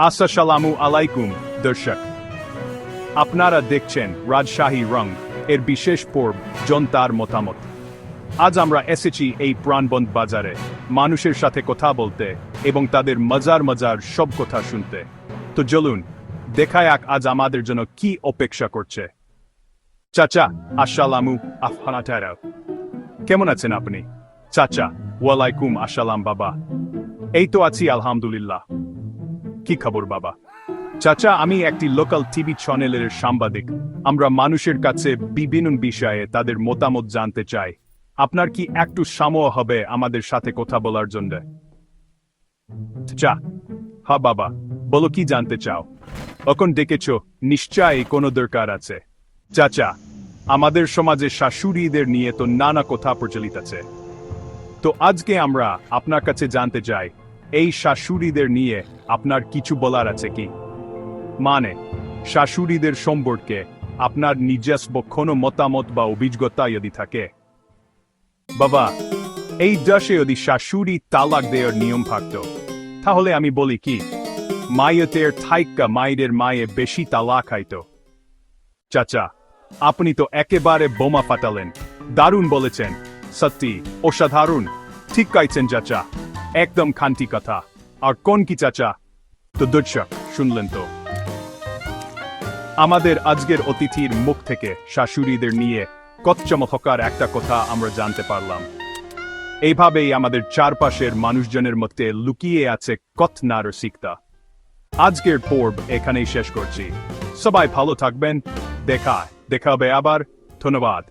আসসালামু আলাইকুম দর্শক, আপনারা দেখছেন রাজশাহী রং এর বিশেষ পর্ব জনতার মতামত। আজ আমরা এসেছি এই প্রাণবন্ত বাজারে মানুষের সাথে কথা বলতে এবং তাদের মজার সব কথা শুনতে। তো চলুন দেখায় আজ আমাদের জন্য কি অপেক্ষা করছে। চাচা, আসসালামু আলাইকুম। কেমন আছেন আপনি? চাচা, ওয়ালাইকুম আসসালাম বাবা। এই তো আছি আলহামদুলিল্লাহ। কি খবর বাবা? চাচা, আমি একটি লোকাল টিভি চ্যানেলের সাংবাদিক। আমরা মানুষের কাছে বিভিন্ন বিষয়ে তাদের মতামত জানতে চাই। আপনার কি একটু সময় হবে আমাদের সাথে কথা বলার জন্য? হ্যাঁ বাবা, বলো কি জানতে চাও? এখন ডেকেছো, নিশ্চয়ই কোনো দরকার আছে। চাচা, আমাদের সমাজে শাশুড়িদের নিয়ে তো নানা কথা প্রচলিত আছে। তো আজকে আমরা আপনার কাছে জানতে চাই, এই শাশুড়িদের নিয়ে আপনার কিছু বলার আছে কি? মানে, শাশুড়িদের সম্পর্কে আপনার নিজস্ব কোনো মতামত বা অভিজ্ঞতা যদি থাকে। বাবা, এই দেশে যদি শাশুড়ি তালাক দেওয়ার নিয়ম থাকত, তাহলে আমি বলি কি, মায়ের থাইকা মায়ের মায়ে বেশি তালাক খাইতো। চাচা, আপনি তো একেবারে বোমা ফাটালেন। দারুণ বলেছেন, সত্যি অসাধারণ। ঠিক কাইছেন চাচা, একদম খান্তি কথা। আর কোন কি চাচা? তো দর্শক শুনলেন তো, আমাদের আজকের অতিথির মুখ থেকে শাশুড়িদের নিয়ে কত চমৎকার একটা কথা আমরা জানতে পারলাম। এইভাবেই আমাদের চারপাশের মানুষজনের মধ্যে লুকিয়ে আছে কত না রসিকতা। আজকের পর্ব এখানেই শেষ করছি। সবাই ভালো থাকবেন। দেখা হবে আবার। ধন্যবাদ।